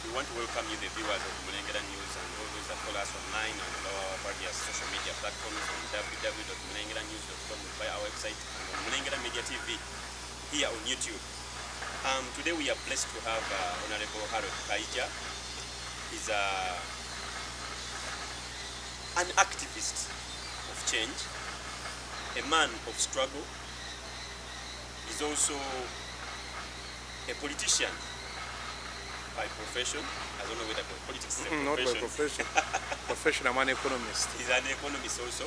we want to welcome you, the viewers of Mulengera News, and all those that follow us online and on our various social media platforms on www.mulengeranews.com, via our website, and on Mulengera Media TV here on YouTube. Today we are blessed to have Honorable Harold Kaija. He's an activist of change, a man of struggle. He's also a politician by profession. I don't know whether politics is a profession. Not by profession. Profession, I'm an economist. He's an economist also.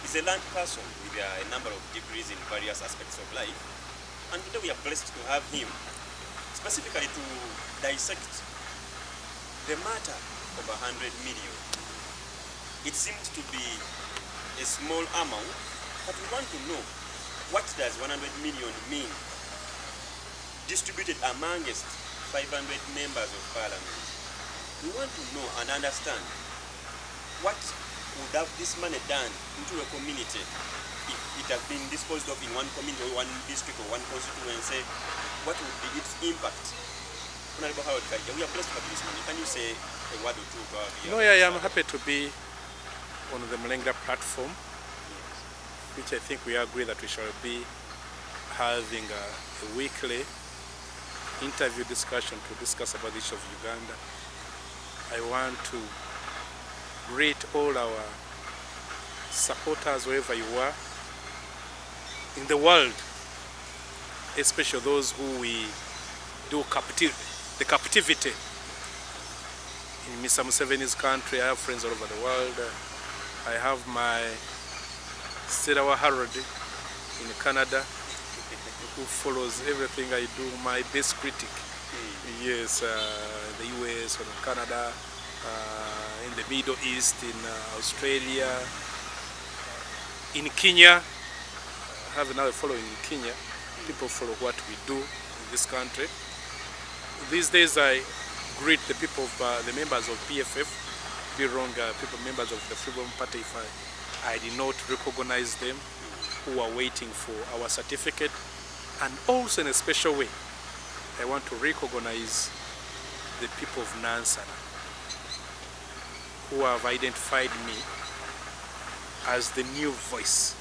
He's a learned person with a number of degrees in various aspects of life. And today we are blessed to have him specifically to dissect the matter of 100 million. It seems to be a small amount, but we want to know, what does 100 million mean distributed amongst 500 members of parliament? We want to know and understand what would have this money done into a community if it has been disposed of in one community or one district or one constituency. What would be its impact? Honorable Harold Kaija, we are blessed to have this money. Can you say a word or two about it? No, yeah, I'm happy to be on the Mulengera platform, which I think we agree that we shall be having a weekly interview discussion to discuss about the issue of Uganda. I want to greet all our supporters wherever you are in the world, especially those who we do the captivity. In Mr. Museveni's country, I have friends all over the world. I have my Sarah Harold in Canada, who follows everything I do, my best critic. Yes, the US, or Canada, in the Middle East, in Australia, in Kenya. I have another following in Kenya. People follow what we do in this country. These days I greet the people of the members of PFF, people members of the Freedom Party, if I did not recognize them, who are waiting for our certificate. And also in a special way, I want to recognize the people of Nansana, who have identified me as the new voice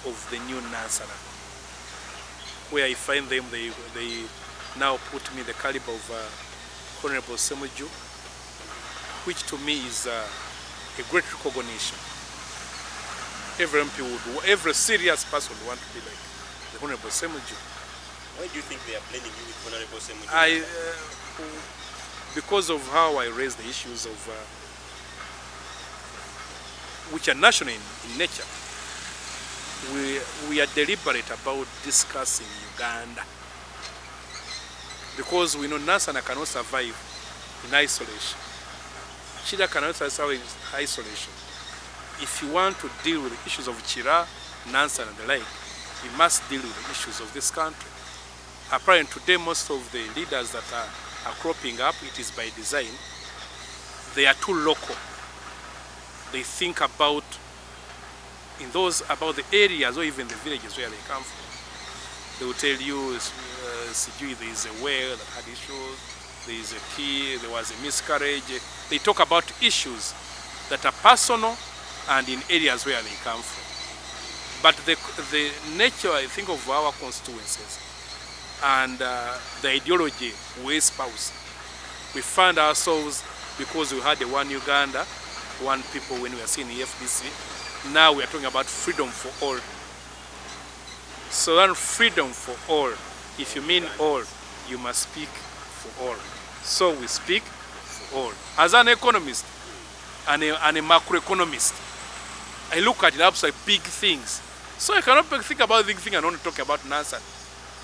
of the new Nansana. Where I find them, they now put me the caliber of Honorable Semuju, which to me is a great recognition. Every MP every serious person would want to be like the Honorable Semuju. Why do you think they are blending you with Honorable Semuju? Because of how I raise the issues of which are national in nature. We are deliberate about discussing Uganda, because we know Nansana cannot survive in isolation. Chira cannot survive in isolation. If you want to deal with the issues of Chira, Nansana and the like, you must deal with the issues of this country. Apparently today most of the leaders that are cropping up, it is by design. They are too local. They think about the areas or even the villages where they come from. They will tell you, there is a well that had issues, there is a key, there was a miscarriage. They talk about issues that are personal and in areas where they come from. But the nature, I think, of our constituencies and the ideology we espouse, we find ourselves, because we had the one Uganda, one people when we are seeing the FDC, now we are talking about freedom for all. So that freedom for all, if you mean all, you must speak for all. So we speak for all. As an economist and a macroeconomist, I look at it as like big things. So I cannot think about big things and only talk about NASA.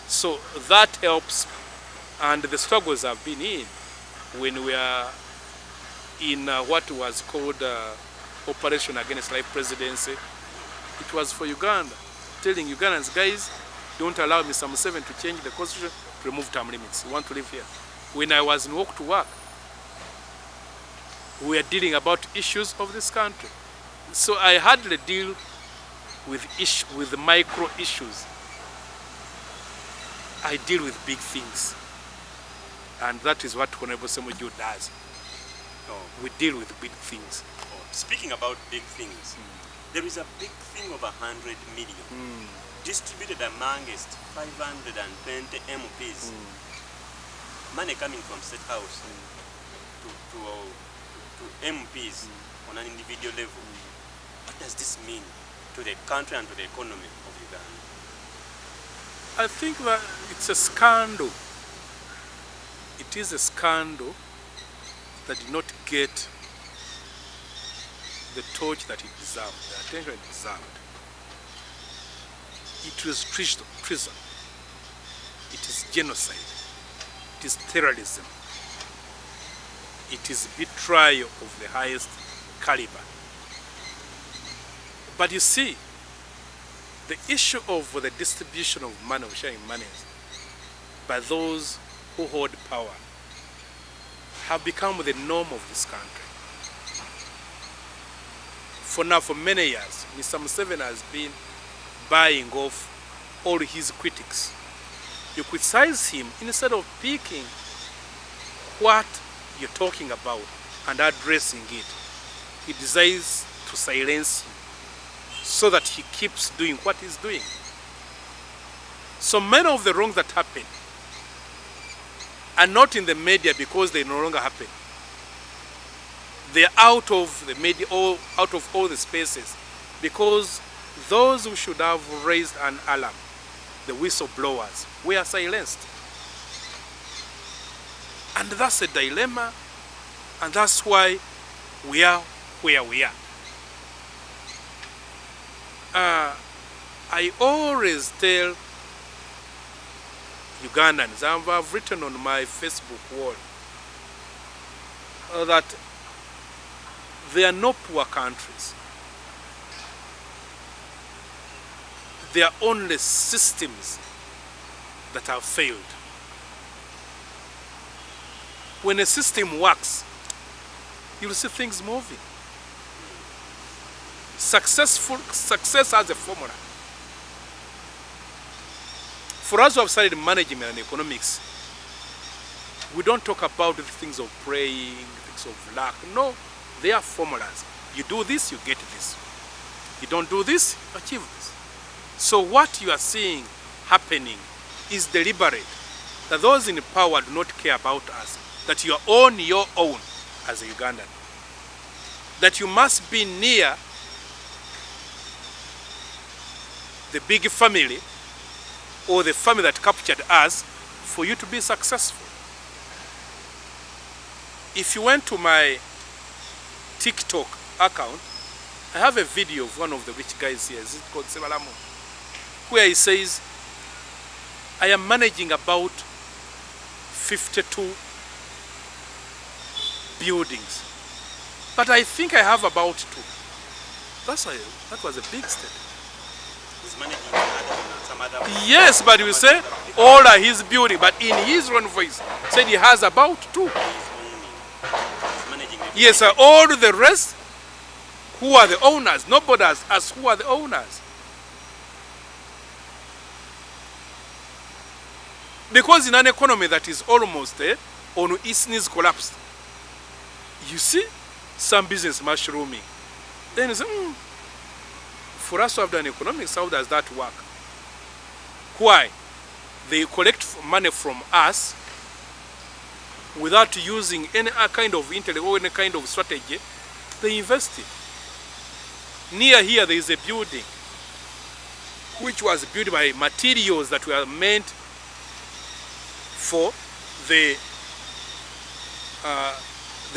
So that helps, and the struggles have been in when we are in what was called Operation Against Life Presidency. It was for Uganda, telling Ugandans, guys, don't allow Mr. Museveni to change the constitution to remove term limits. We want to live here. When I was in Walk to Work, we are dealing about issues of this country. So I hardly deal with micro issues. I deal with big things. And that is what Honorable Semuju does. Oh. We deal with big things. Oh. Speaking about big things, there is a big thing of 100 million distributed amongst 520 MPs. Money coming from State House to MPs on an individual level. What does this mean to the country and to the economy of Uganda? I think that it's a scandal. It is a scandal that did not get the torch that it deserved, the attention it deserved. It was treason. It is genocide. It is terrorism. It is betrayal of the highest caliber. But you see, the issue of the distribution of money, of sharing monies by those who hold power, have become the norm of this country. For now, for many years, Mr. Museveni has been buying off all his critics. You criticize him, instead of picking what you're talking about and addressing it, he desires to silence you so that he keeps doing what he's doing. So many of the wrongs that happen are not in the media because they no longer happen. They're out of the media, or out of all the spaces, because those who should have raised an alarm, the whistleblowers, were silenced. And that's a dilemma, and that's why we are where we are. I always tell Ugandans, I've written on my Facebook wall, that there are no poor countries. There are only systems that have failed. When a system works, you'll see things moving. Success has a formula. For us who have studied management and economics, we don't talk about the things of praying, things of luck. No, they are formulas. You do this, you get this. You don't do this, you achieve this. So what you are seeing happening is deliberate. That those in power do not care about us. That you are on your own as a Ugandan. That you must be near the big family or the family that captured us for you to be successful. If you went to my TikTok account, I have a video of one of the rich guys here, it's called Sebalamu, where he says, I am managing about 52 buildings, but I think I have about 2. That was a big step. He's managing some other. Yes, but you say all are his building, but in his own voice said he has about 2. He's managing the Yes, all the rest, who are the owners? Nobody has asked who are the owners. Because in an economy that is almost on its knees collapsed, you see some business mushrooming. Then you say, for us to have done economics, how does that work? Why? They collect money from us without using any kind of intellect or any kind of strategy. They invest it. Near here there is a building which was built by materials that were meant for the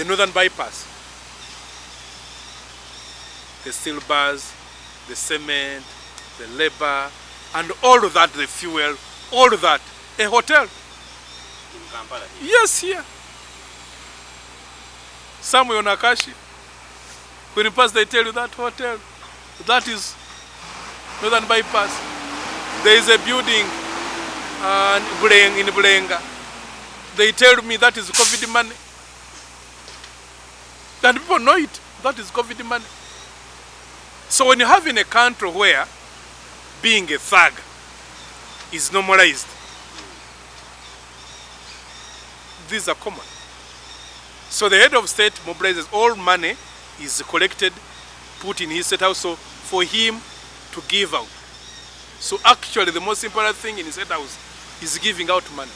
northern bypass. The steel bars, the cement, the labor, and all of that, the fuel, all of that. A hotel. in Kampala. Yes, here. Somewhere on Akashi. When you pass, they tell you that hotel. That is Northern Bypass. There is a building in Bulenga. They tell me that is COVID money. And people know it. That is COVID money. So when you have in a country where being a thug is normalized, these are common. So the head of state mobilizes all money, is collected, put in his state house, so for him to give out. So actually the most important thing in his state house is giving out money.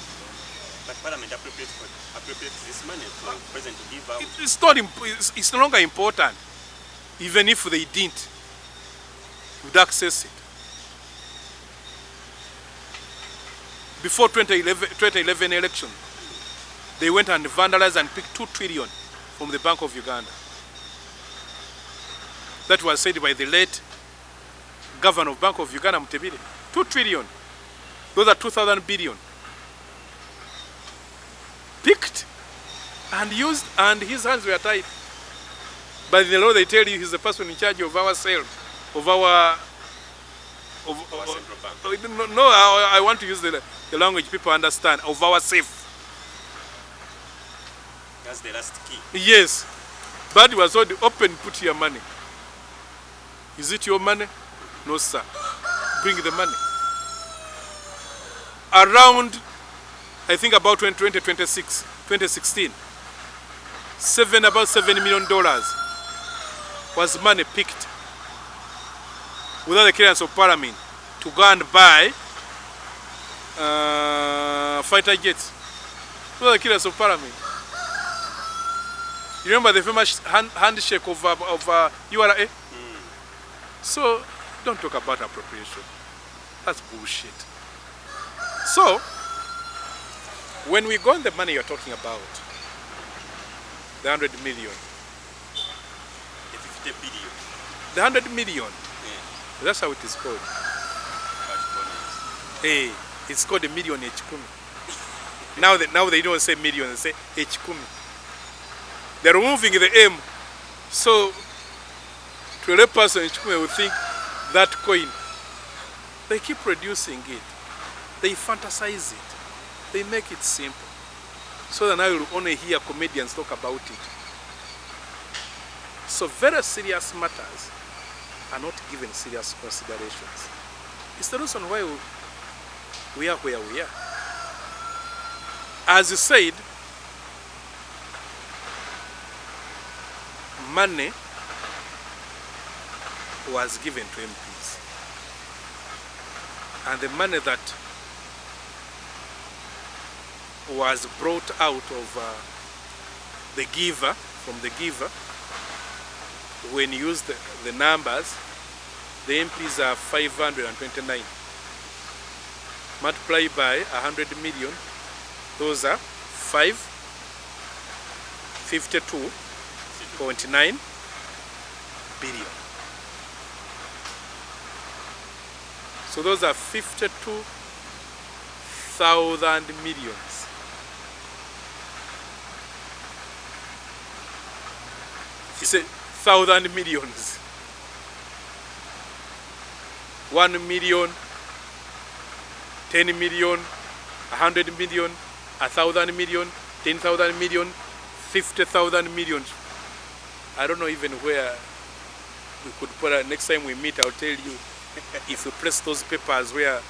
But Parliament appropriates this money for the President to give out. It's no longer important. Even if they didn't, would access it. Before 2011 election, they went and vandalized and picked 2 trillion from the Bank of Uganda. That was said by the late governor of Bank of Uganda, Mutebile. 2 trillion. Those are 2,000 billion. Picked and used, and his hands were tied. By the law, they tell you he's the person in charge of our sales, of our... Central bank. No, I want to use the language people understand, of our safe. That's the last key. Yes. But it was already open, put your money. Is it your money? No, sir. Bring the money. Around, I think about 2016, about $7 million was money picked without the clearance of Parliament to go and buy fighter jets. Without the clearance of Parliament. You remember the famous handshake of URA? So, don't talk about appropriation. That's bullshit. So, when we got the money you're talking about, the 100 million, The 50 billion. the 100 million, Yeah. that's how it is called. Cash bonus. Hey, it's called a million H-Kumi. Now they don't say million, they say H-Kumi. They're removing the M. So, to a lay person, H-Kumi will think that coin. They keep producing it. They fantasize it. They make it simple. So that now you'll only hear comedians talk about it. So very serious matters are not given serious considerations. It's the reason why we are where we are. As you said, money was given to MPs. And the money that was brought out of the giver, from the giver, when you use the numbers, the MPs are 529. Multiply by 100 million, those are 552.9 billion. So those are 52,000 millions. It's 1,000 millions. 1 million, 10 million, 100 million, 1,000 million, 10,000 million, 50,000 million. I don't know even where we could put it. Next time we meet, I'll tell you if we place those papers where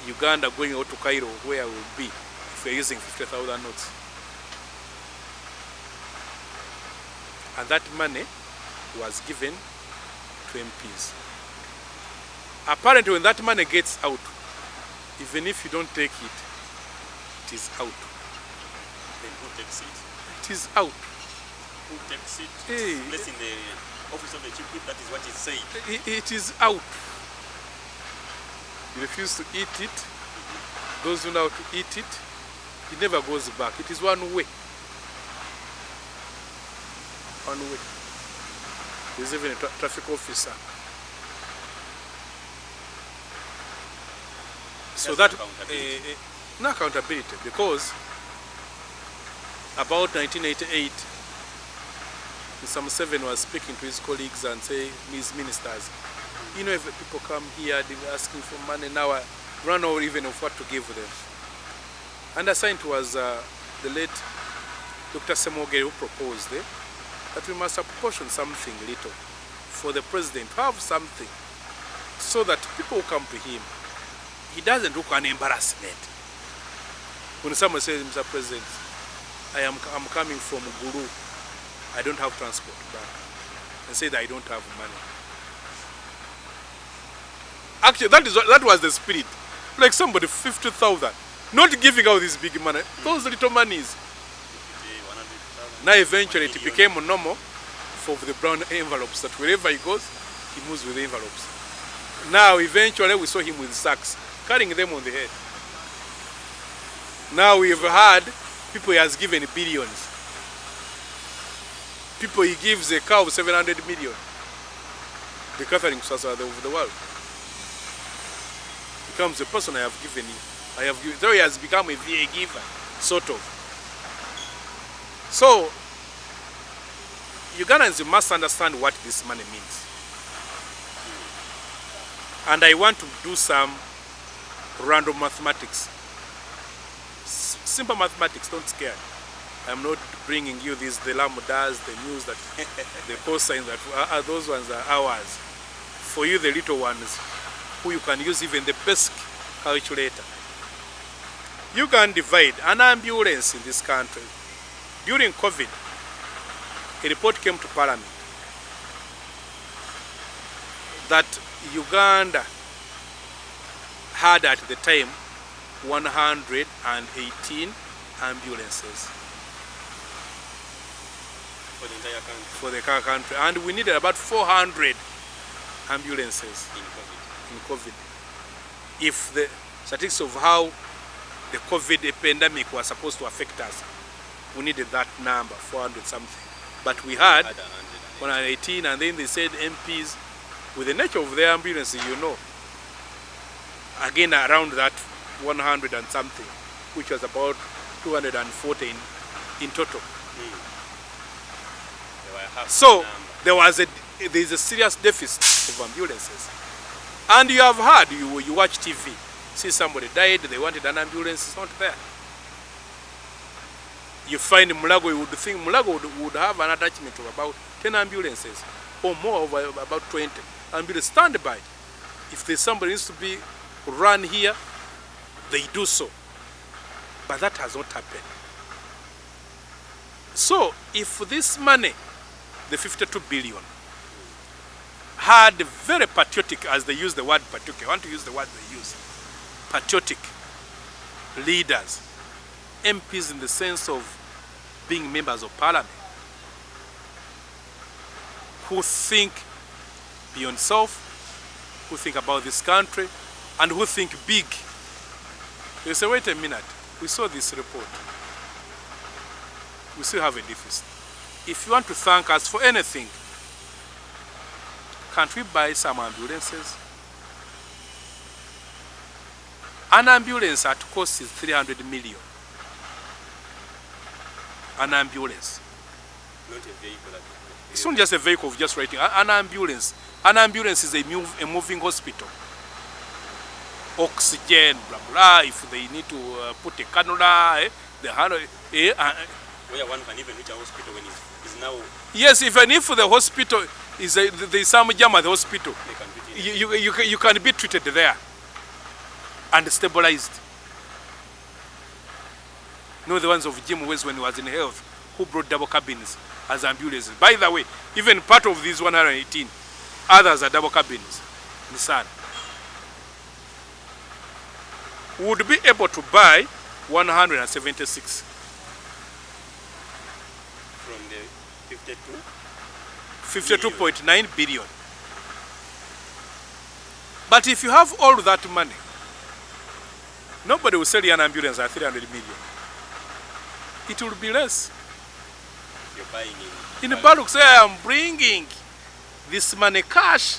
Uganda going out to Cairo, where we'll be if we're using 50,000 notes. And that money was given to MPs. Apparently when that money gets out, even if you don't take it, it is out. Then who takes it? It is out. Who takes it? Hey. It's placed in the office of the chief whip, that is what is said. It is out. You refuse to eat it. Those who know how to eat it, it never goes back. It is one way. One way. There's even a traffic officer. So That's that accountability. no accountability, because about 1988, Mr. Museveni was speaking to his colleagues and saying, his ministers, you know, if people come here asking for money, now I run out even of what to give them. And assigned was the late Dr. Mulengera, who proposed that we must apportion something little for the president to have something, so that people who come to him, he doesn't look an embarrassment. When someone says, Mr. President, I'm coming from Guru. I don't have transport back. And say that I don't have money. Actually, that was the spirit. Like somebody 50,000, not giving out this big money. Those little monies. Now eventually it became normal for the brown envelopes that wherever he goes, he moves with the envelopes. Now eventually we saw him with sacks, carrying them on the head. Now we have had people he has given billions. People he gives a cow 700 million. The Catherine Kusasa of the world. Becomes the person I have given you. So he has become a VA giver, sort of. So, Ugandans must understand what this money means. And I want to do some random mathematics. Simple mathematics, don't scare. I'm not bringing you this, the lambdas, the news, that the cosines, that those ones are ours. For you, the little ones, who you can use even the basic calculator. You can divide an ambulance in this country. During COVID, a report came to Parliament that Uganda had at the time 118 ambulances For the entire country. for the country, and we needed about 400 ambulances In COVID. in COVID. If the statistics of how the COVID pandemic was supposed to affect us, we needed that number, 400 something. But we had 118, and then they said MPs, with the nature of their ambulances, you know, again around that 100 and something, which was about 240 in total. So there's a serious deficit of ambulances. And you have heard, you watch TV, see somebody died, they wanted an ambulance, it's not there. You find Mulago, you would think Mulago would have an attachment of about 10 ambulances or more, over about 20 ambulances standby. If there's somebody needs to be run here, they do so. But that has not happened. So if this money, the 52 billion, had very patriotic, as they use the word patriotic, I want to use the word they use, patriotic leaders, MPs in the sense of being members of parliament, who think beyond self, who think about this country, and who think big. You say, wait a minute, we saw this report. We still have a deficit. If you want to thank us for anything, can't we buy some ambulances? An ambulance at cost is 300 million. An ambulance. Not a vehicle. It's not just a vehicle of just writing. An ambulance. An ambulance is a moving hospital. Oxygen, blah blah. If they need to put a cannula, Where one can even reach a hospital when it's now. Yes, even if the hospital is there is some jam at the hospital, They can reach it. you can be treated there and stabilized. No, the ones of Jim West when he was in health, who brought double cabins as ambulances. By the way, even part of these 118, others are double cabins. Nissan would be able to buy 176 From the 52.9 billion. But if you have all that money, nobody will sell you an ambulance at 300 million. It will be less. you're buying In the bulk, say I am bringing this money cash.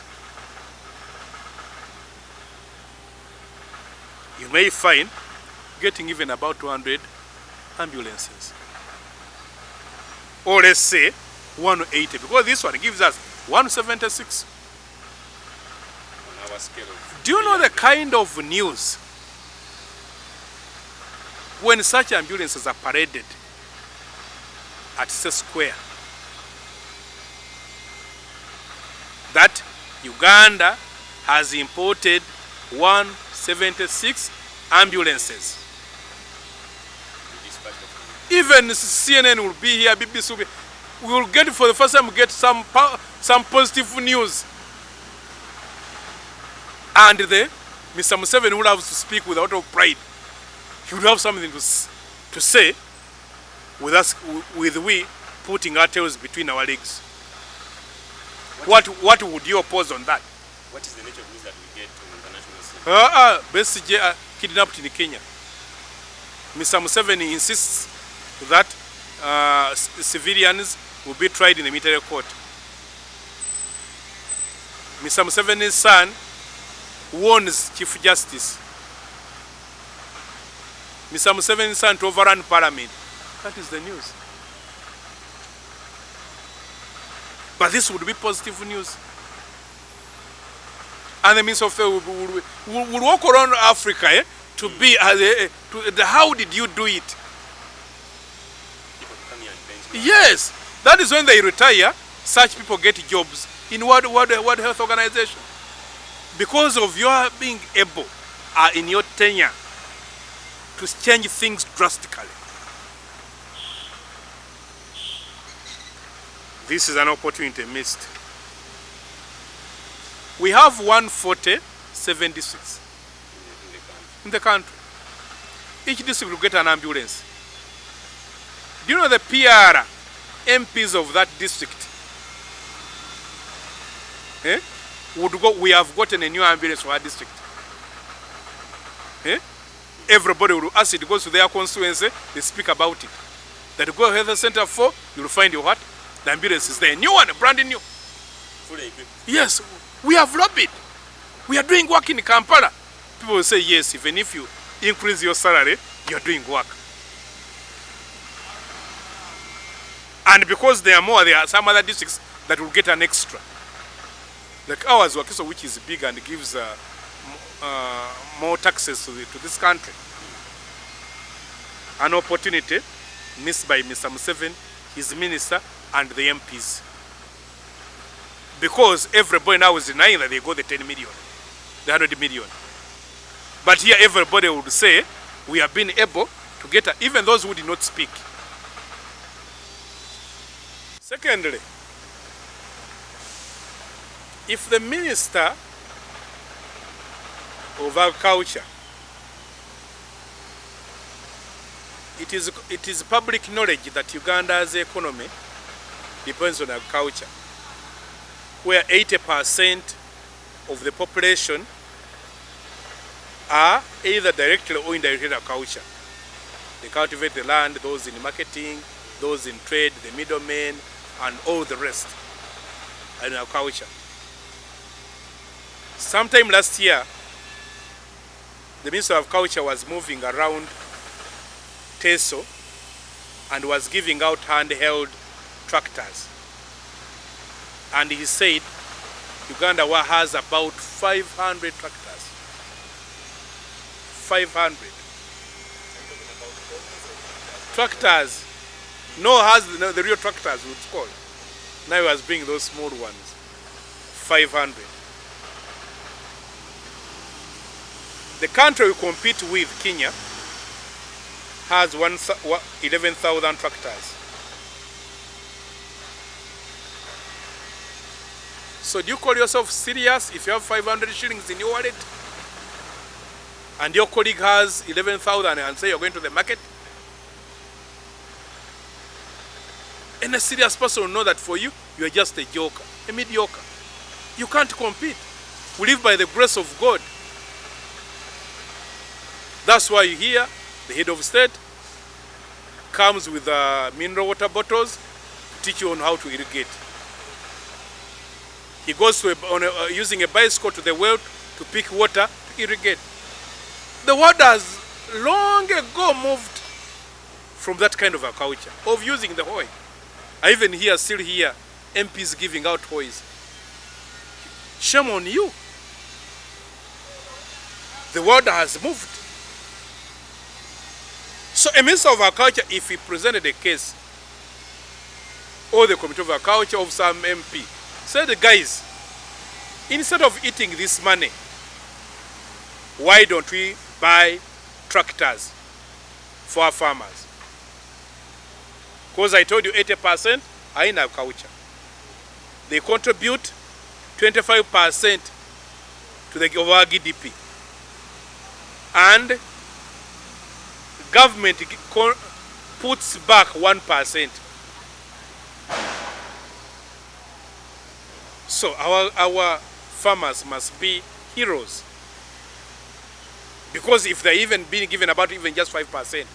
You may find getting even about 200 ambulances. Or let's say 180, because this one gives us 176. on our scale of. Do you know the kind of news when such ambulances are paraded at C Square that Uganda has imported 176 ambulances? Dispatch of Even CNN will be here, BBC will be. We will get, for the first time, get some positive news. And Mr. Museveni will have to speak without pride. He will have something to say with us, with we putting our tails between our legs. What would you oppose on that? What is the nature of news that we get from international scene? Besigye kidnapped in Kenya. Mr. Museveni insists that civilians will be tried in the military court. Mr. Museveni's son warns Chief Justice. Mr. Museveni's son to overrun Parliament. That is the news. But this would be positive news. And the Minister of Affairs will walk around Africa to be, how did you do it? Yes, that is when they retire, such people get jobs in World Health Organization. Because of your being able, in your tenure, to change things drastically. This is an opportunity missed. We have 140/76 in the country. Each district will get an ambulance. Do you know the PR MPs of that district? Would go. We have gotten a new ambulance for our district. Everybody will ask it, goes to their constituency, they speak about it. That go health center for, you'll find your what? The ambulance is there. New one, brand new. Fully equipped. Yes, we have lobbied. We are doing work in Kampala. People will say, yes, even if you increase your salary, you are doing work. And because there are more, there are some other districts that will get an extra. Like ours, Wakiso, which is big and gives more taxes to this country. An opportunity missed by Mr. Museveni, his minister, and the MPs. Because everybody now is denying that they got the 10 million, the 100 million. But here everybody would say, we have been able to get, even those who did not speak. Secondly, if the Minister of Agriculture, it is public knowledge that Uganda's economy depends on agriculture, where 80% of the population are either directly or indirectly agriculture. They cultivate the land, those in marketing, those in trade, the middlemen, and all the rest in agriculture. Sometime last year, the Minister of Agriculture was moving around Teso and was giving out handheld tractors. And he said Uganda has about 500 tractors. 500 tractors. No, has the real tractors, it's called. Now he was bringing those small ones. 500. The country we compete with, Kenya, has 11,000 tractors. So do you call yourself serious if you have 500 shillings in your wallet and your colleague has 11,000 and say you're going to the market? And a serious person will know that for you, you are just a joker, a mediocre. You can't compete. We live by the grace of God. That's why you hear the head of state comes with mineral water bottles to teach you on how to irrigate. He goes to using a bicycle to the well to pick water to irrigate. The world has long ago moved from that kind of a culture of using the hoy. I even still hear MPs giving out hoys. Shame on you. The world has moved. So a Minister of Agriculture, if he presented a case, or the Committee of Agriculture of some MP, said, guys, instead of eating this money, why don't we buy tractors for our farmers? Because I told you 80% are in agriculture. They contribute 25% to the overall GDP. And government puts back 1%. So our farmers must be heroes. Because if they're even being given about even just 5%,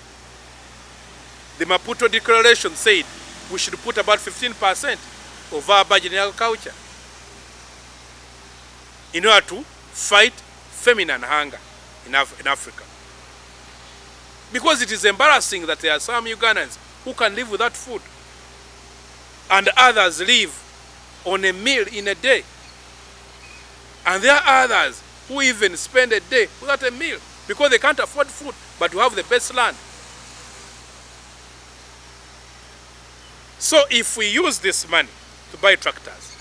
the Maputo Declaration said we should put about 15% of our budget in agriculture in order to fight famine and hunger in Africa. Because it is embarrassing that there are some Ugandans who can live without food and others live on a meal in a day. And there are others who even spend a day without a meal because they can't afford food but to have the best land. So if we use this money to buy tractors,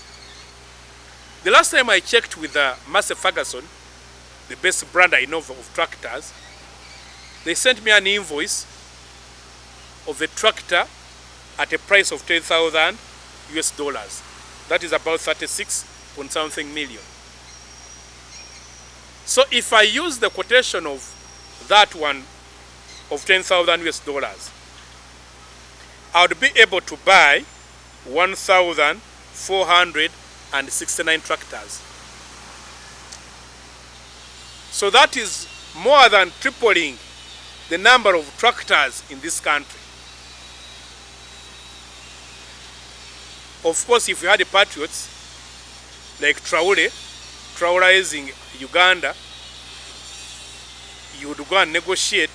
the last time I checked with Massey Ferguson, the best brand I know of tractors, they sent me an invoice of a tractor at a price of 10,000 US dollars. That is about 36 point something million. So if I use the quotation of that one of 10,000 US dollars, I would be able to buy 1,469 tractors. So that is more than tripling the number of tractors in this country. Of course, if you had the patriots like Traoré Uganda, you would go and negotiate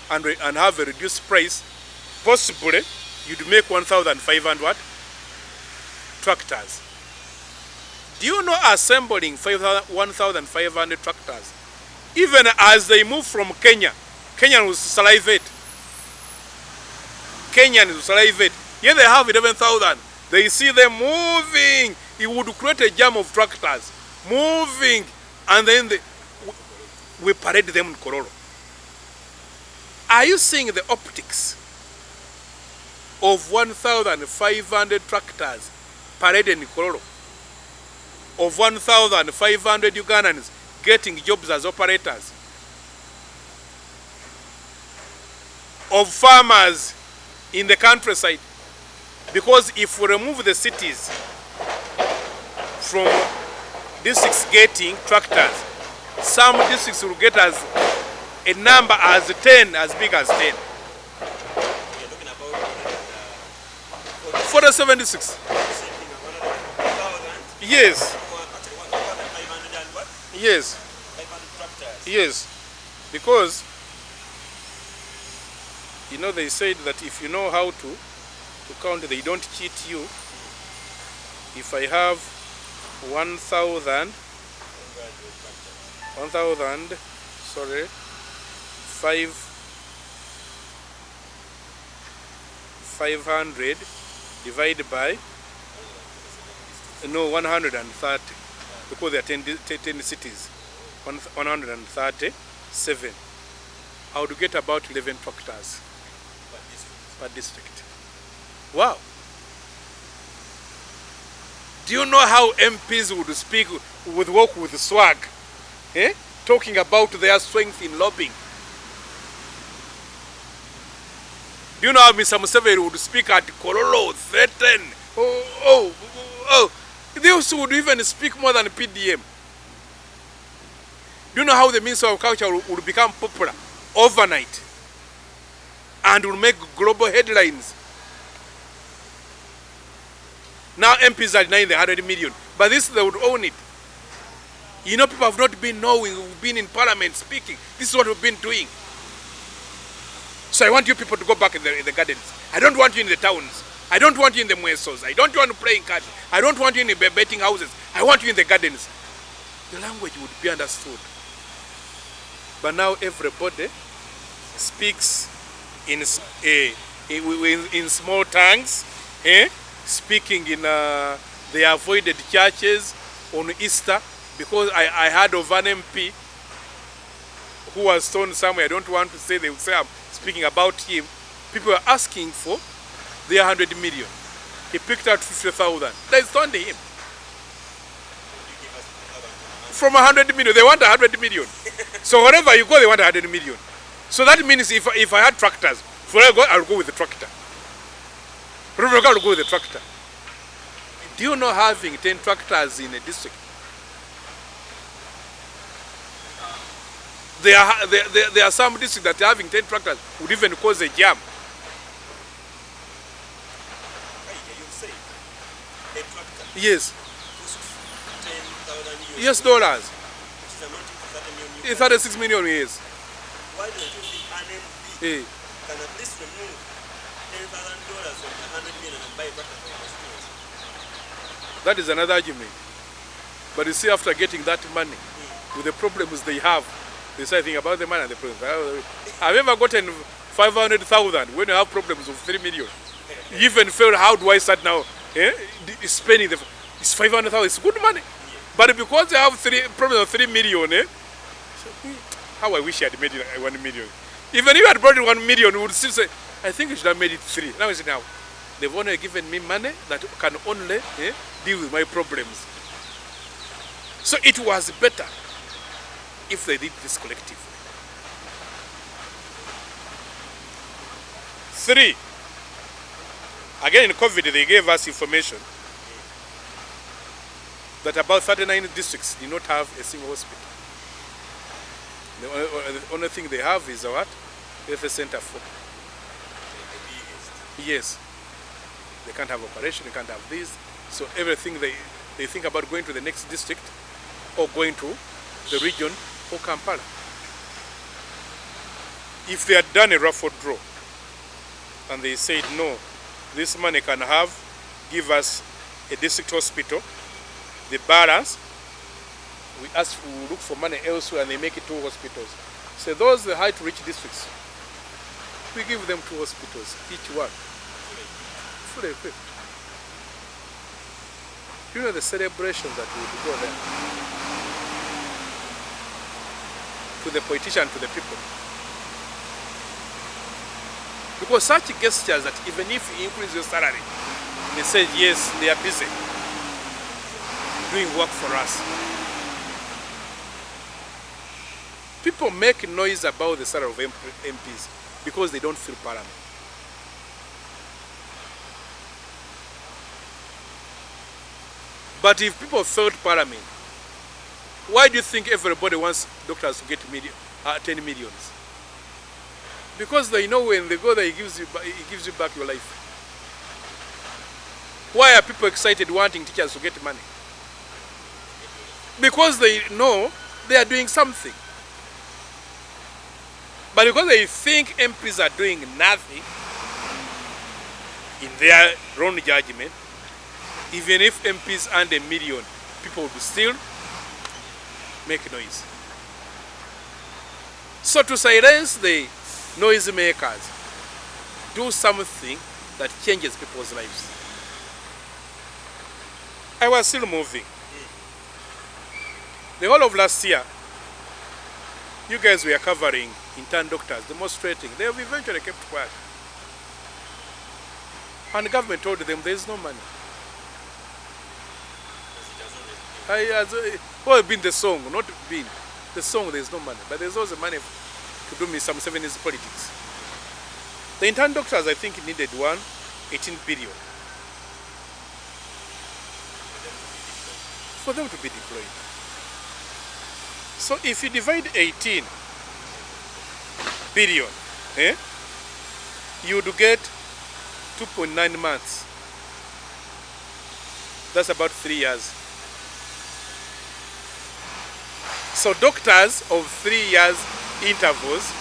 and have a reduced price. Possibly, you'd make 1,500 tractors. Do you know assembling 1,500 tractors? Even as they move from Kenya, Kenyans will salivate. Here they have 11,000. They see them moving. It would create a jam of tractors moving, and then we parade them in Kororo. Are you seeing the optics of 1,500 tractors paraded in Kororo? Of 1,500 Ugandans getting jobs as operators? Of farmers in the countryside? Because if we remove the cities from districts getting tractors, some districts will get as a number as 10, as big as 10. You're talking about 476. Yes. Yes. 500 tractors. Yes. Because, you know, they said that if you know how to count, they don't cheat you. If I have 500 divided by 130, because there are 10 cities, 137. I would get about 11 tractors per district. Wow. Do you know how MPs would speak, would walk with swag? Talking about their strength in lobbying. Do you know how Mr. Museveni would speak at Kororo, threaten? They would even speak more than PDM. Do you know how the Minister of Culture would become popular overnight and will make global headlines? Now MPs are denying the 100 million, but this they would own it. You know, people have not been knowing, we've been in parliament speaking. This is what we've been doing. So I want you people to go back in the gardens. I don't want you in the towns. I don't want you in the mwesos. I don't want you playing cards. I don't want you in the betting houses. I want you in the gardens. The language would be understood. But now everybody speaks in small tongues, speaking in the avoided churches on Easter, because I heard of an MP who was thrown somewhere. I don't want to say, they would say I'm speaking about him. People are asking for They are 100 million. He picked out 50,000. They stoned him. From 100 million, they want 100 million. So wherever you go, they want 100 million. So that means if I had tractors, where I go, I'll go with the tractor. Wherever I go, I'll go with the tractor. Do you know having 10 tractors in a district? There are some districts that having 10 tractors would even cause a jam. Yes. Yes, dollars. Which is amounting to 30 million. 36 million, yes. Why don't you think NMB can at least remove $10,000 from the 100 million and buy a tractor for your constituents? That is another argument. But you see, after getting that money, with the problems they have, they say think about the money and the problems. Have you ever gotten 500,000 when you have problems of 3 million? You even feel, how do I start now? Spending it's 500,000. It's good money, but because you have problems of 3 million, how I wish I had made it 1 million. Even if you had brought in 1 million, we would still say, I think you should have made it 3. Now it's now. They've only given me money that can only deal with my problems. So it was better if they did this collectively. 3. Again, in COVID, they gave us information that about 39 districts do not have a single hospital. The only thing they have is a what? Health center for. Yes. They can't have operation, they can't have this. So everything they think about going to the next district or going to the region or Kampala. If they had done a raffle draw and they said, no, this money can give us a district hospital, the balance, we look for money elsewhere and they make it 2 hospitals. So those the high to rich districts, we give them 2 hospitals, each one, fully equipped. You know the celebration that we would go there, to the politician, to the people. Because such gestures that even if you increase your salary, they say yes, they are busy doing work for us. People make noise about the salary of MPs because they don't feel parliament. But if people felt parliament, why do you think everybody wants doctors to get 10 millions? Because they know when they go there, it gives you back your life. Why are people excited wanting teachers to get money? Because they know they are doing something. But because they think MPs are doing nothing, in their own judgment, even if MPs earn $1 million, people would still make noise. So to silence the noise makers, do something that changes people's lives. I was still moving. The whole of last year, you guys were covering intern doctors, demonstrating. They have eventually kept quiet. And the government told them there is no money. Well, been the song, not been the song, there is no money. But there's also money to do me some 70s politics. The intern doctors, I think, needed 18 billion for them to be deployed. So if you divide 18 billion, you would get 2.9 months. That's about 3 years. So doctors of 3 years intervals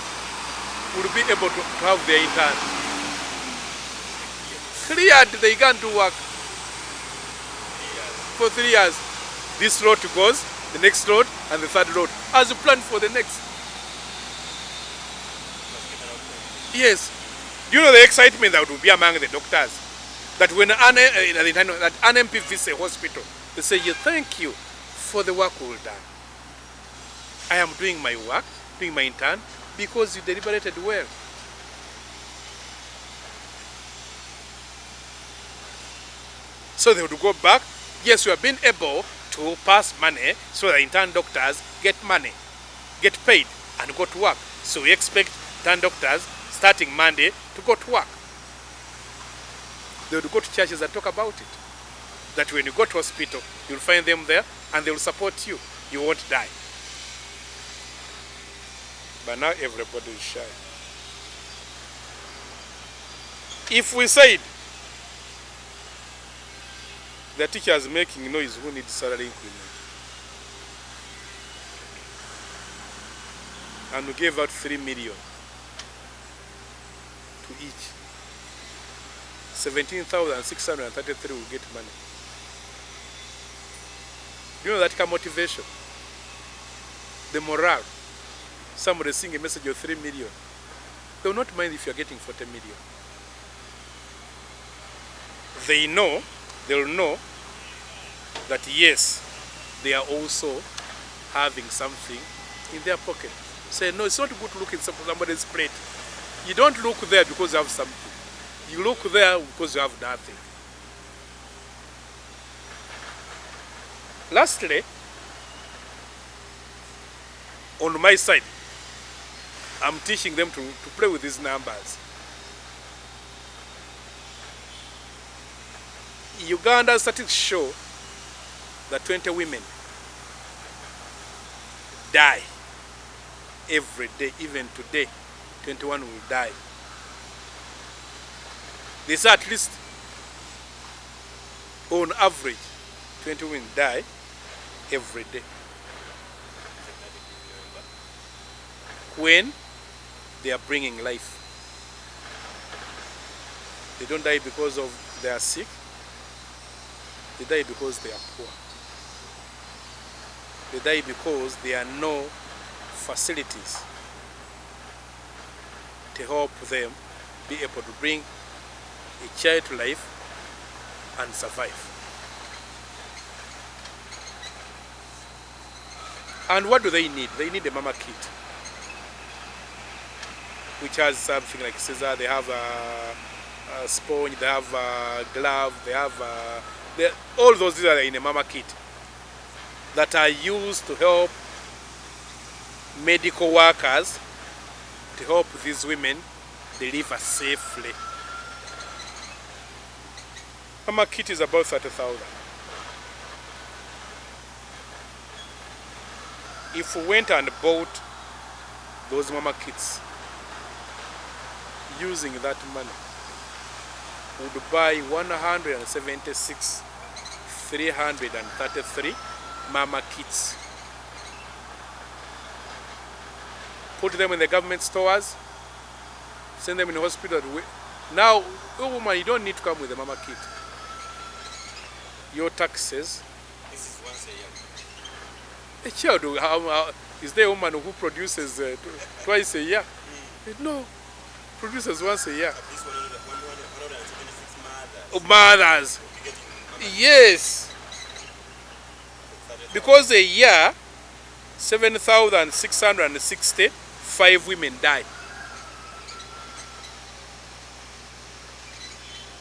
will be able to have their intern cleared. They can't do work for 3 years. This lot goes, the next load, and the third load, as you plan for the next. Yes. Do you know the excitement that would be among the doctors? That when an MP visits a hospital, they say, yeah, thank you for the work well done. I am doing my work, doing my intern, because you deliberated well. So they would go back. Yes, we have been able to pass money so that intern doctors get money, get paid, and go to work. So we expect intern doctors starting Monday to go to work. They would go to churches and talk about it. That when you go to hospital, you'll find them there and they will support you. You won't die. But now everybody is shy. If we said the teachers making noise who need salary increment, and we gave out 3 million to each, 17,633 will get money. Do you know that kind of motivation? The morale. Somebody sing a message of 3 million. They will not mind if you are getting 40 million. They will know that yes, they are also having something in their pocket. Say, no, it's not good to look in somebody's plate. You don't look there because you have something. You look there because you have nothing. Lastly, on my side, I'm teaching them to play with these numbers. Uganda's statistics show that 20 women die every day. Even today, 21 will die. They say at least, on average, 20 women die every day. When they are bringing life. They don't die because of they are sick. They die because they are poor. They die because there are no facilities to help them be able to bring a child to life and survive. And what do they need? They need a mama kit, which has something like scissor. They have a sponge, they have a glove, they have all those things are in a mama kit that are used to help medical workers to help these women deliver safely. Mama kit is about 30,000. If we went and bought those mama kits using that money, would buy 176,333 mama kits. Put them in the government stores, send them in the hospital. Now, oh woman, you don't need to come with a mama kit. Your taxes. This is once a year. A child, is there a woman who produces twice a year? No, produces once a year. At least 176 mothers. Mothers. Yes. Because a year, 7,665 women die.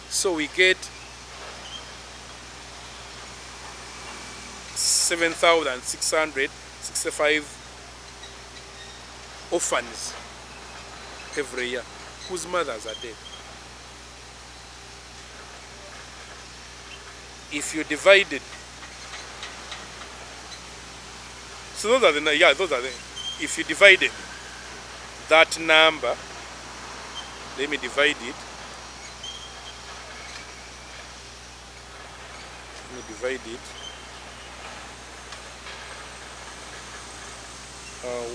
So we get 7,665 orphans every year whose mothers are dead. If you divide it, so those are the, if you divided that number, let me divide it. Let me divide it.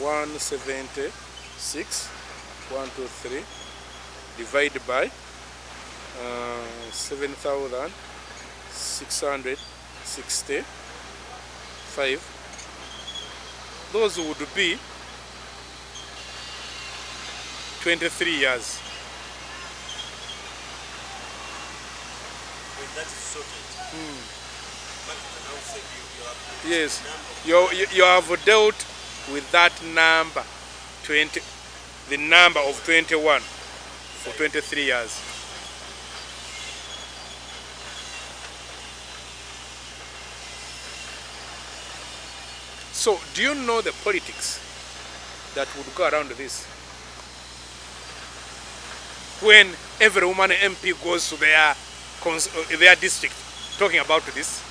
176, 123, divided by 7,665. Those would be 23 years. When that is sorted, what can now say Yes, you have dealt with that number, 20, the number of 21 for 23 years. So, do you know the politics that would go around this? When every woman MP goes to their district talking about this,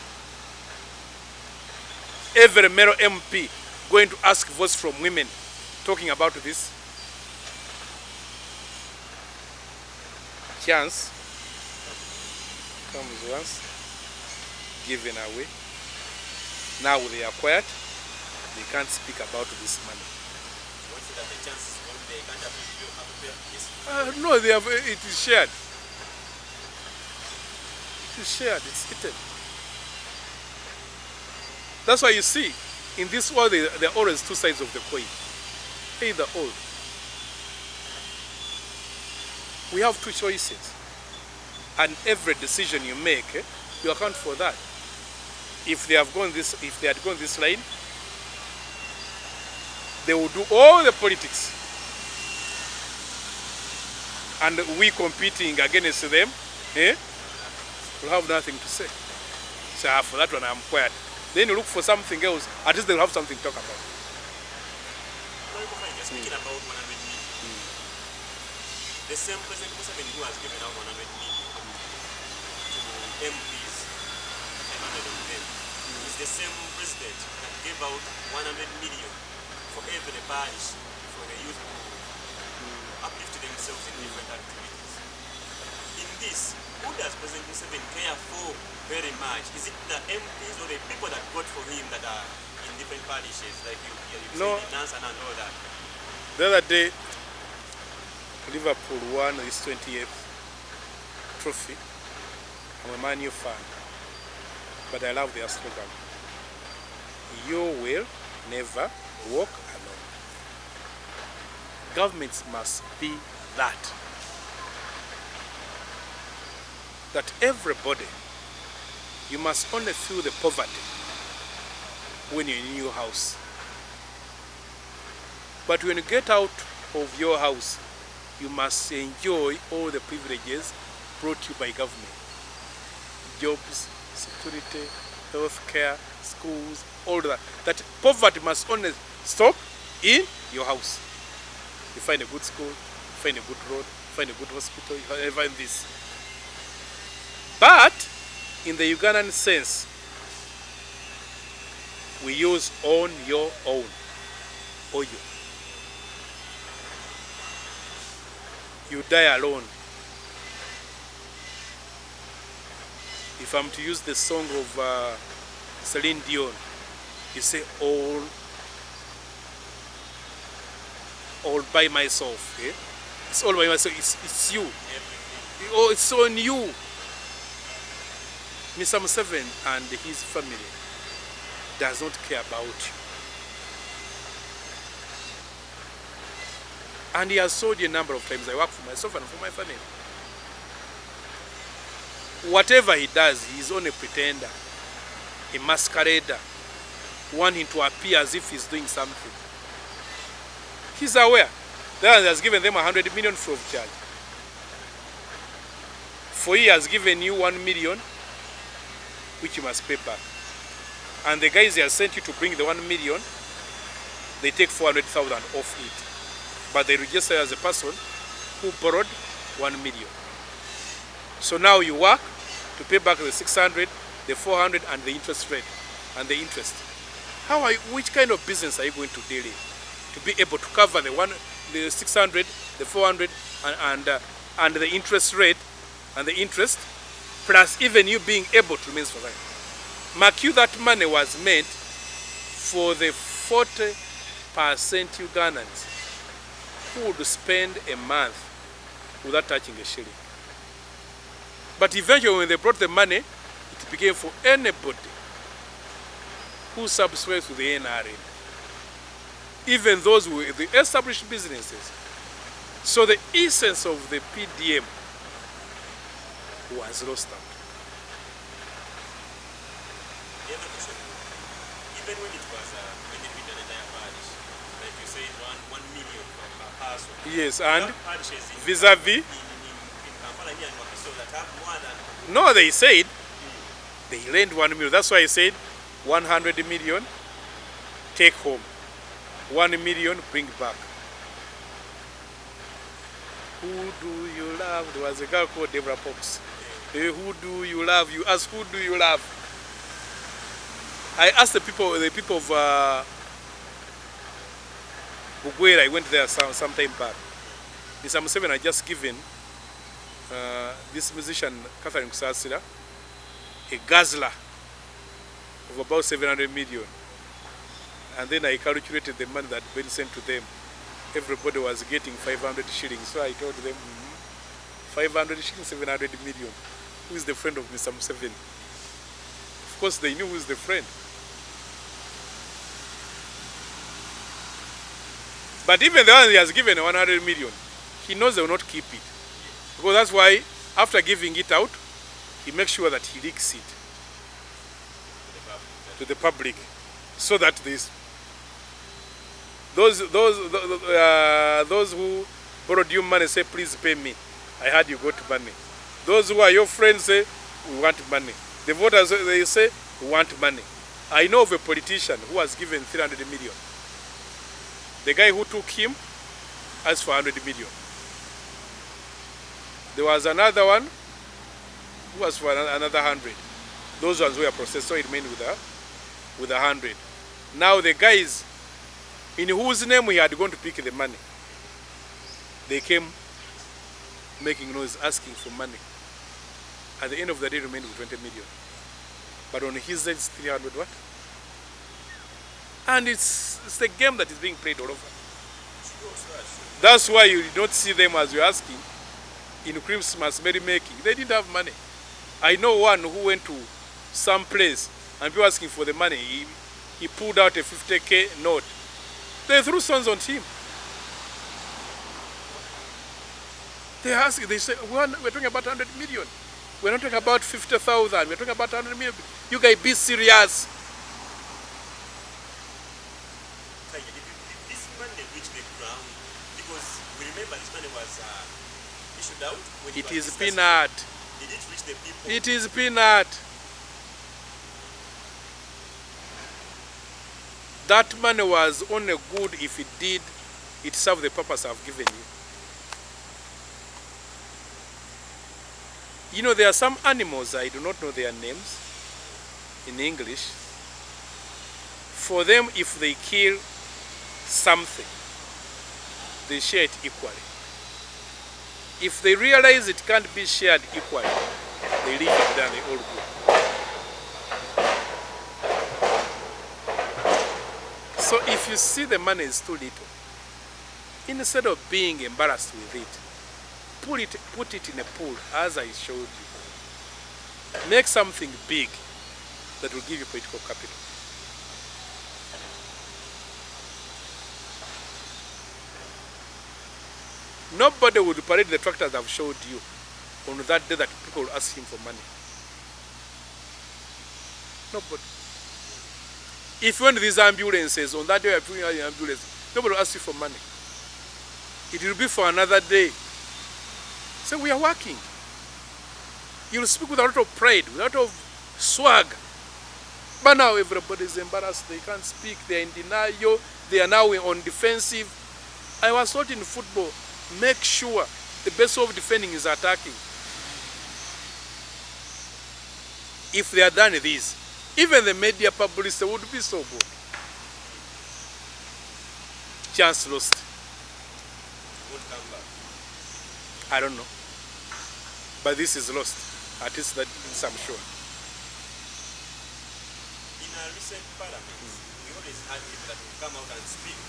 every male MP going to ask votes from women talking about this. Chance comes once, given away. Now they are quiet, they can't speak about this money. Once that the chances one day can't have No, they have, it is shared. It is shared, it's eaten. That's why you see, in this world, there are always two sides of the coin. Either or. We have two choices. And every decision you make, you account for that. If they had gone this line, they will do all the politics. And we competing against them, will have nothing to say. So for that one, I'm quiet. Then you look for something else, at least they'll have something to talk about. Speaking about 100 million, the same President Museveni who has given out 100 million to MPs, 500 of them, is the same president that gave out 100 million for every parish for the youth to uplift themselves in different activities. In this, who does President Museveni care for very much? Is it the MPs or the people that vote for him that are in different parishes, like you No. say, Nansan and all that? The other day, Liverpool won his 28th trophy. I'm a Man U fan, but I love their slogan. You will never walk alone. Governments must be that. That everybody, you must only feel the poverty when you're in your house. But when you get out of your house, you must enjoy all the privileges brought to you by government. Jobs, security, healthcare, schools, all that. That poverty must only stop in your house. You find a good school, you find a good road, you find a good hospital, you find this. But in the Ugandan sense, we use on your own, oyo. You die alone. If I'm to use the song of Celine Dion, you say all by myself. Eh? It's all by myself. It's you. Oh, it's on you. Mr. Museveni and his family does not care about you. And he has told you a number of times, I work for myself and for my family. Whatever he does, he is only a pretender, a masquerader, wanting to appear as if he's doing something. He's aware that he has given them 100 million free of charge. For he has given you 1 million, which you must pay back. And the guys he has sent you to bring the 1 million, they take 400,000 off it. But they register as a person who borrowed 1 million. So now you work to pay back the 600, the 400, and the interest rate, and the interest. Which kind of business are you going to deal in to be able to cover the 600, the 400, and the interest rate, and the interest, plus even you being able to remain survive? Mark you that money was meant for the 40% Ugandans who would spend a month without touching a shilling. But eventually when they brought the money, it became for anybody who subscribes to the NRA. Even those with the established businesses. So the essence of the PDM was lost out. The other question, even when it was benefit an entire parish, like you said, 1 million per person. Yes, and parishes in vis-a-vis? in Kampala here and Wakiso that have more than... No, they said they lent 1 million. That's why I said 100 million take home. 1 million, bring back. Who do you love? There was a girl called Deborah Fox. Who do you love? You ask, who do you love? I asked the people of Bugwera. I went there some time back. Mr. Museveni had just given this musician, Catherine Kusasira, a guzzler of about 700 million. And then I calculated the money that had been sent to them. Everybody was getting 500 shillings. So I told them, 500 shillings, 700 million. Who is the friend of Mr. Museveni? Of course, they knew who is the friend. But even the one he has given 100 million, he knows they will not keep it. Because that's why, after giving it out, he makes sure that he leaks it to the public, so that those who borrowed you money say, please pay me. I heard you got money. Those who are your friends say, we want money. The voters, they say, we want money. I know of a politician who was given 300 million. The guy who took him asked for 100 million. There was another one who asked for another 100. Those ones were processed, so it remained with 100. Now the guys in whose name he had gone to pick the money, they came making noise, asking for money. At the end of the day, remained with 20 million. But on his side, it's 300 what? And it's the game that is being played all over. That's why you don't see them, as you're asking, in Christmas merrymaking. They didn't have money. I know one who went to some place and people asking for the money. He pulled out a 50k note. They threw stones on him. They ask, they say, we're talking about 100 million. We're not talking about 50,000. We're talking about 100 million. You guys be serious. This money reached the ground because we remember this money was issued out. When It is peanut. Did it reach the people? It is peanut. That money was only good if it served the purpose I've given you. You know, there are some animals, I do not know their names in English. For them, if they kill something, they share it equally. If they realize it can't be shared equally, they leave it there and they all go. So if you see the money is too little, instead of being embarrassed with it, put it in a pool, as I showed you. Make something big that will give you political capital. Nobody would parade the tractors I've showed you on that day that people will ask him for money. Nobody. If you want these ambulances, on that day you're putting out the ambulance, nobody will ask you for money. It will be for another day. So we are working. You'll speak with a lot of pride, with a lot of swag. But now everybody is embarrassed. They can't speak. They are in denial. They are now on defensive. I was taught in football, make sure the best way of defending is attacking. If they had done this, even the media publicity would be so good. Chance lost. Won't come back. I don't know. But this is lost. At least that is, I'm sure. In a recent parliament, we always had people that will come out and speak,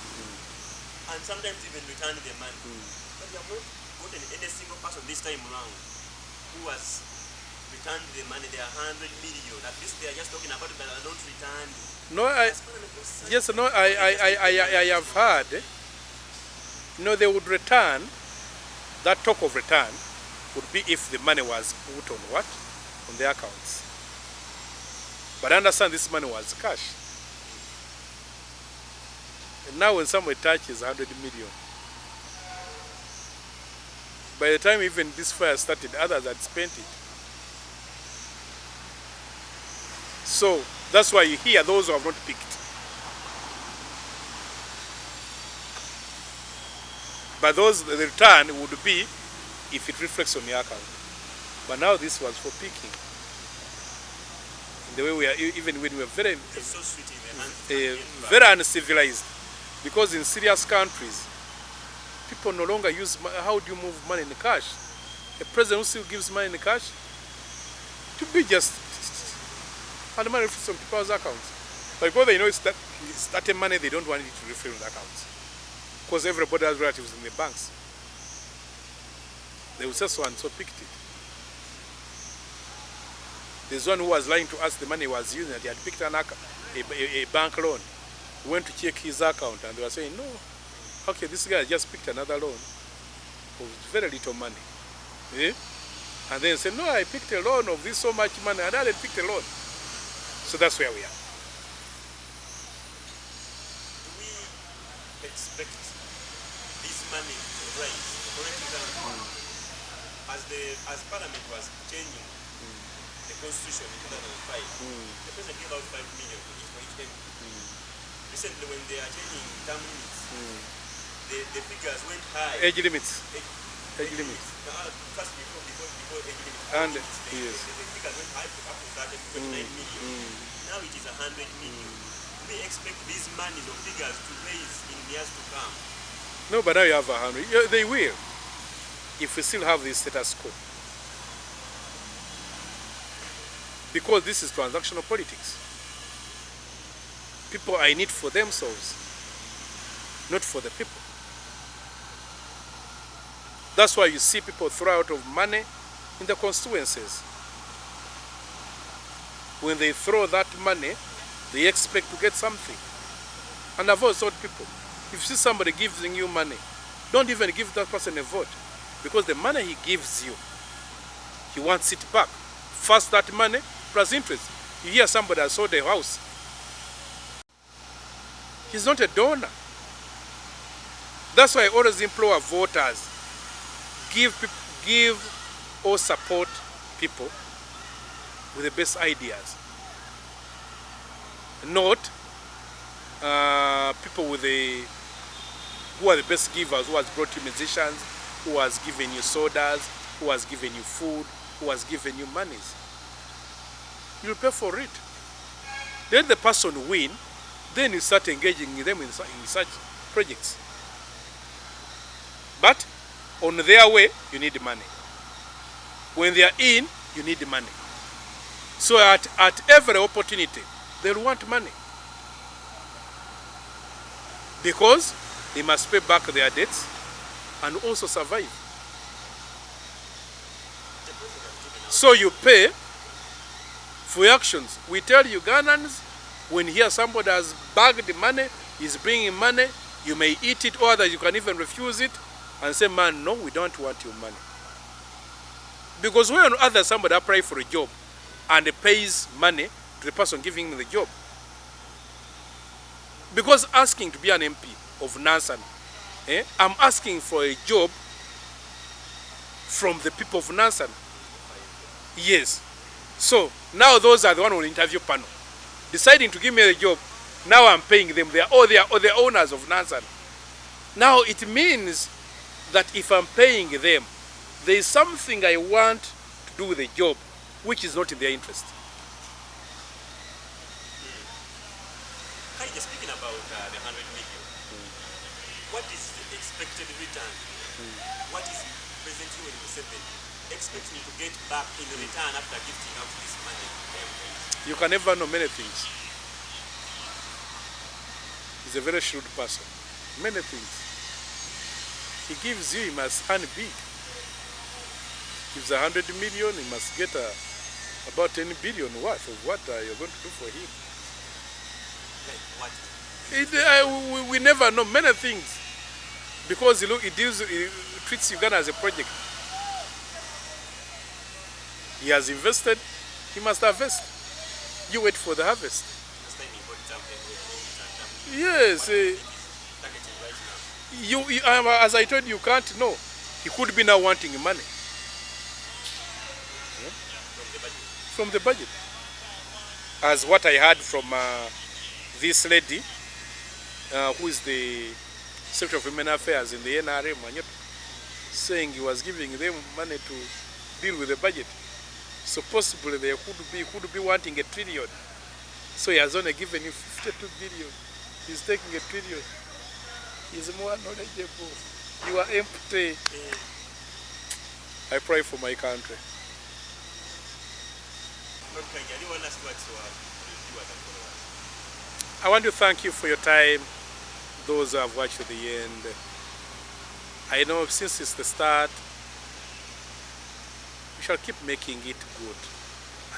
and sometimes even return the money. But we have not gotten any single person this time around who has returned the money. They are 100 million. At least they are just talking about it, but are not returned. No, I have heard. They would return. That talk of return would be if the money was put on what? On their accounts. But I understand this money was cash. And now when somebody touches 100 million, by the time even this fire started, others had spent it. So that's why you hear those who have not picked. But the return would be if it reflects on your account. But now this was for picking. In the way we are, even when we are very, It's so sweet in the hands. very uncivilized. Because in serious countries, people no longer use, how do you move money in cash? A president who still gives money in cash, to be just, and the money reflects on people's accounts. But because they know it's that money, they don't want it to reflect on the accounts. Because everybody has relatives in the banks. They will say so and so picked it. There's one who was lying to us the money he was using, that he had picked a bank loan. We went to check his account and they were saying, no, okay, this guy just picked another loan of very little money. And then said, no, I picked a loan of this so much money, and I didn't pick a loan. So that's where we are. Do we expect this money to rise? For example, as Parliament was changing the Constitution in 2005, the President gave out 5 million for each MP. Recently, when they are changing term limits, the figures went high. Age limits. Age limits. First, before age limits. And the yes. figures went high up to 29 million. Now it is 100 million. We expect these monies or figures to raise in years to come. No, but now you have 100. Yeah, they will, if we still have this status quo. Because this is transactional politics. People are in it for themselves, not for the people. That's why you see people throw out of money in the constituencies. When they throw that money, they expect to get something. And I've always told people, if you see somebody giving you money, don't even give that person a vote. Because the money he gives you, he wants it back. First that money plus interest. You hear somebody has sold a house. He's not a donor. That's why I always implore voters, give or support people with the best ideas. Not people who are the best givers, who has brought you musicians, who has given you sodas, who has given you food, who has given you monies. You'll pay for it. Let the person win, then you start engaging them in such projects. But on their way, you need money. When they are in, you need money. So at every opportunity, they'll want money. Because they must pay back their debts and also survive. So you pay for your actions. We tell Ugandans, when here somebody has bagged money, is bringing money, you may eat it, or otherwise you can even refuse it and say, man, no, we don't want your money. Because when somebody applies for a job and pays money to the person giving him the job, because asking to be an MP of Nansan, I'm asking for a job from the people of Nansan. Yes. So now those are the one on the interview panel, deciding to give me the job. Now I'm paying them. They are the owners of Nansan. Now it means that if I'm paying them, there is something I want to do with the job, which is not in their interest. Hi, just speaking about the 100 million. What is the expected return? What is President Yoweri Museveni expecting to get back in return after gifting out this money? You can never know many things. He's a very shrewd person. Many things. He gives you, he must earn big. Gives 100 million, he must get about 10 billion worth of what you're going to do for him. Like what? We never know many things. Because he treats Uganda as a project. He has invested, he must harvest. You wait for the harvest. Yes. As I told you, you can't know. He could be now wanting money. From the budget. As what I heard from this lady, who is the Secretary of Women Affairs in the NRM, saying he was giving them money to deal with the budget. So possibly they could be wanting $1 trillion. So he has only given you 52 billion. He's taking $1 trillion. He's more knowledgeable. You are empty. I pray for my country. I want to thank you for your time, those who have watched to the end. I know since it's the start, we shall keep making it good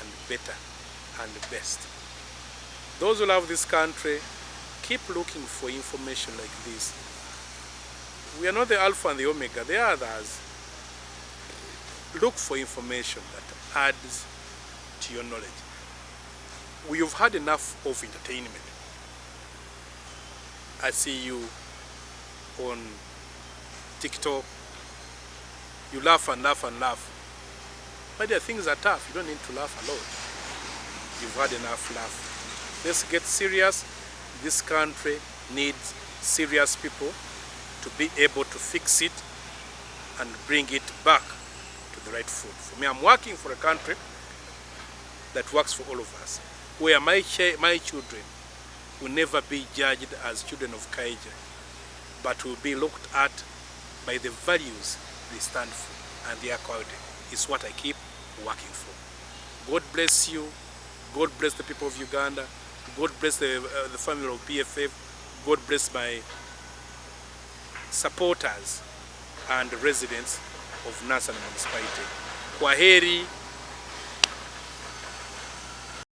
and better and best. Those who love this country, keep looking for information like this. We are not the Alpha and the Omega, the others. Look for information that adds to your knowledge. We've had enough of entertainment. I see you on TikTok. You laugh and laugh and laugh. But the things are tough. You don't need to laugh a lot. You've had enough laugh. Let's get serious. This country needs serious people to be able to fix it and bring it back to the right foot. For me, I'm working for a country that works for all of us, where my children will never be judged as children of Kaija, but will be looked at by the values they stand for, and their quality is what I keep working for. God bless you. God bless the people of Uganda. God bless the family of PFF. God bless my supporters and residents of Nansana Municipality. Kwaheri.